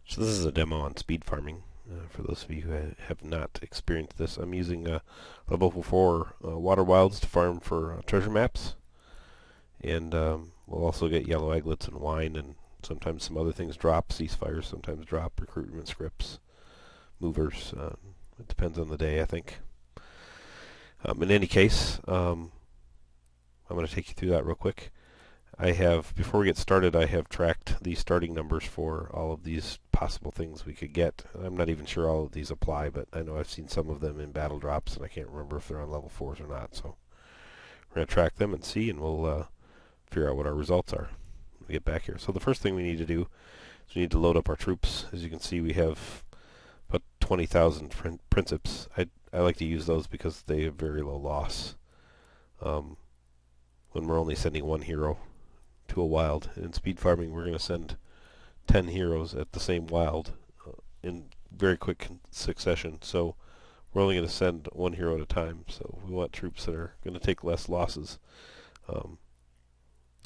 So this is a demo on speed farming. For those of you who have not experienced this, I'm using level 4 water wilds to farm for treasure maps, and we'll also get yellow eglets and wine, and sometimes some other things drop. Ceasefires sometimes drop, recruitment scripts, movers. It depends on the day, I think. In any case, I'm going to take you through that real quick. Before we get started, I have tracked the starting numbers for all of these possible things we could get. I'm not even sure all of these apply, but I know I've seen some of them in battle drops, and I can't remember if they're on level 4s or not. So we're going to track them and see, and we'll figure out what our results are when we get back here. So the first thing we need to do is we need to load up our troops. As you can see, we have about 20,000 princeps. I like to use those because they have very low loss. When we're only sending one hero to a wild. In speed farming, we're going to send 10 heroes at the same wild in very quick succession. So we're only going to send one hero at a time. So we want troops that are going to take less losses.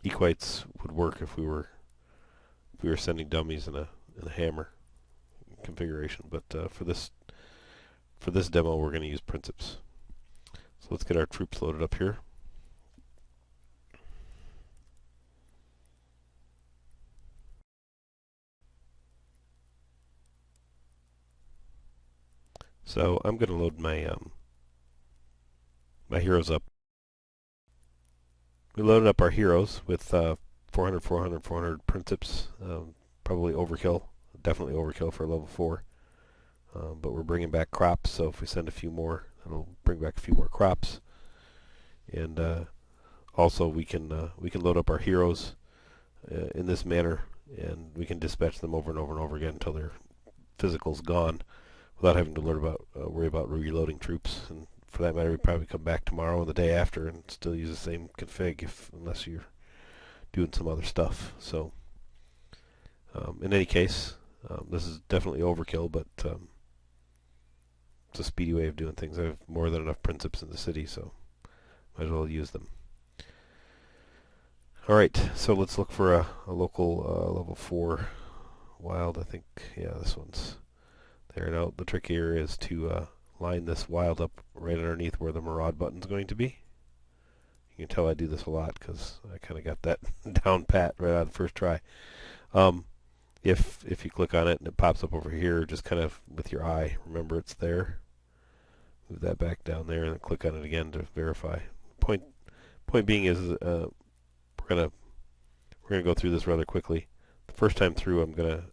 Equites would work if we were sending dummies in a hammer configuration. But for this demo, we're going to use princeps. So let's get our troops loaded up here. So I'm going to load my my heroes up. We loaded up our heroes with 400, 400, 400 princeps. Probably overkill, definitely overkill for level 4. But we're bringing back crops, so if we send a few more, it'll bring back a few more crops. And also we can load up our heroes in this manner, and we can dispatch them over and over and over again until their physical's gone, without having to worry about reloading troops. And for that matter, we probably come back tomorrow and the day after and still use the same config, unless you're doing some other stuff. So, in any case, this is definitely overkill, but it's a speedy way of doing things. I have more than enough princeps in the city, so might as well use them. Alright, so let's look for a local level 4 wild. I think, yeah, this one's there. Now, the trick here is to line this wild up right underneath where the Maraud button's going to be. You can tell I do this a lot because I kind of got that down pat right out of the first try. If you click on it and it pops up over here, just kind of with your eye, remember it's there. Move that back down there and then click on it again to verify. Point being is we're gonna go through this rather quickly. The first time through, I'm gonna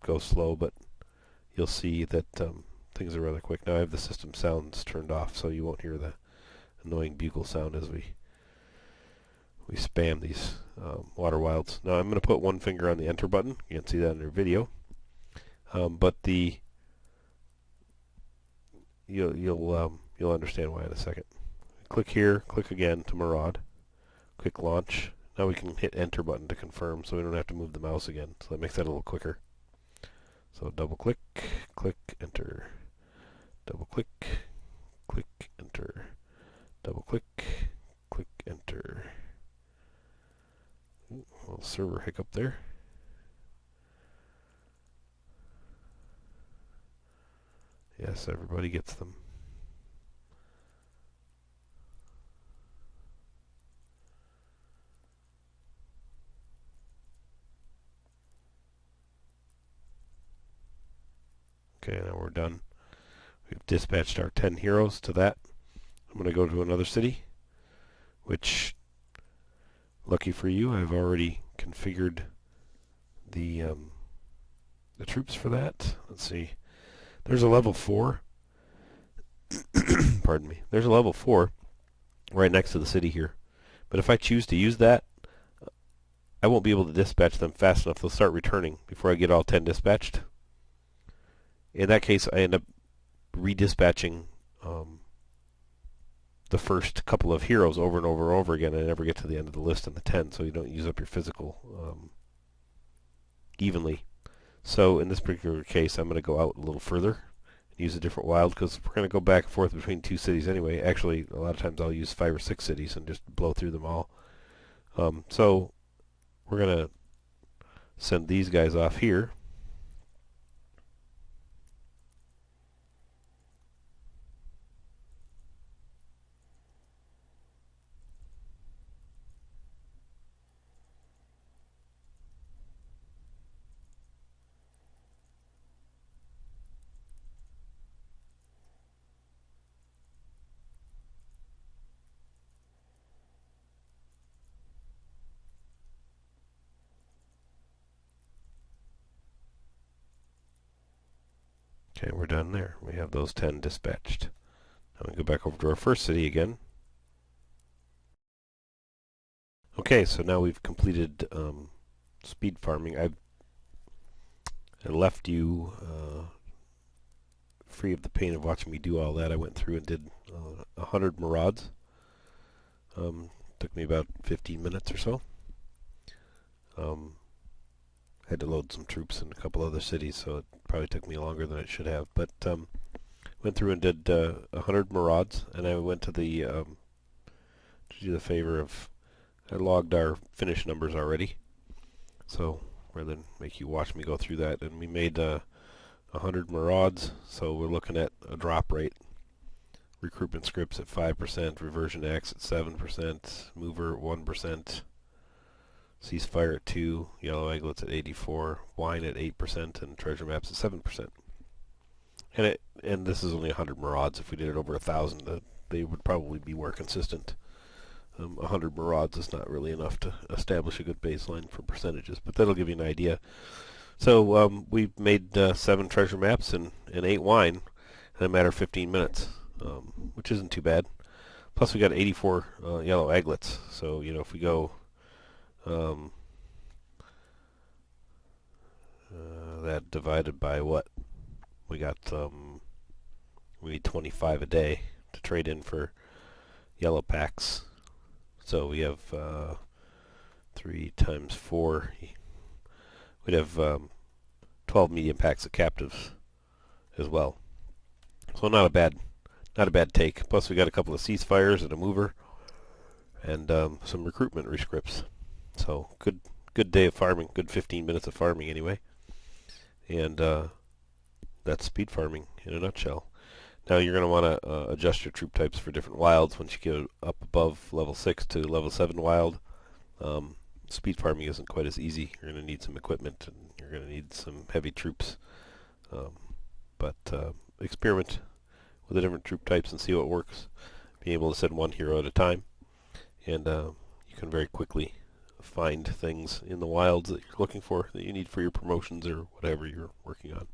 go slow, but you'll see that things are rather quick. Now I have the system sounds turned off, so you won't hear the annoying bugle sound as we spam these water wilds. Now I'm going to put one finger on the enter button. You can see that in your video. But you'll understand why in a second. Click here, click again to Maraud. Click launch. Now we can hit enter button to confirm, so we don't have to move the mouse again. So that makes that a little quicker. So double click, click, enter. Double click, click, enter. Double click, click, enter. Ooh, a little server hiccup there. Yes, everybody gets them. Okay, now we're done. We've dispatched our 10 heroes to that. I'm going to go to another city, which, lucky for you, I've already configured the troops for that. Let's see. There's a level 4. Pardon me. There's a level 4 right next to the city here. But if I choose to use that, I won't be able to dispatch them fast enough. They'll start returning before I get all 10 dispatched. In that case, I end up redispatching the first couple of heroes over and over and over again. I never get to the end of the list in the 10, so you don't use up your physical evenly. So in this particular case, I'm going to go out a little further and use a different wild, because we're going to go back and forth between 2 cities anyway. Actually, a lot of times I'll use 5 or 6 cities and just blow through them all. So we're going to send these guys off here. Okay, we're done there. We have those 10 dispatched. Now we go back over to our first city again. Okay, so now we've completed speed farming. I left you free of the pain of watching me do all that. I went through and did 100 marauds. Took me about 15 minutes or so. Had to load some troops in a couple other cities, so it probably took me longer than it should have. But went through and did 100 marauds, and I went to to do the favor of, I logged our finish numbers already. So rather than make you watch me go through that, and we made 100 marauds, so we're looking at a drop rate. Recruitment scripts at 5%, reversion X at 7%, mover at 1%, ceasefire at 2%, yellow eglets at 84%, wine at 8%, and treasure maps at 7%. And this is only 100 marauds. If we did it over 1,000, they would probably be more consistent. 100 marauds is not really enough to establish a good baseline for percentages, but that'll give you an idea. So we made 7 treasure maps and 8 wine in a matter of 15 minutes, which isn't too bad. Plus we got 84 yellow eglets. So if we go that divided by what? We got we need 25 a day to trade in for yellow packs. So we have 3 times 4. We'd have 12 medium packs of captives as well. So not a bad take. Plus we got a couple of ceasefires and a mover and some recruitment rescripts. So good day of farming. Good 15 minutes of farming anyway. And that's speed farming in a nutshell. Now you're going to want to adjust your troop types for different wilds once you get up above level 6 to level 7 wild. Speed farming isn't quite as easy. You're going to need some equipment and you're going to need some heavy troops. But experiment with the different troop types and see what works. Being able to send one hero at a time. And you can very quickly find things in the wilds that you're looking for, that you need for your promotions or whatever you're working on.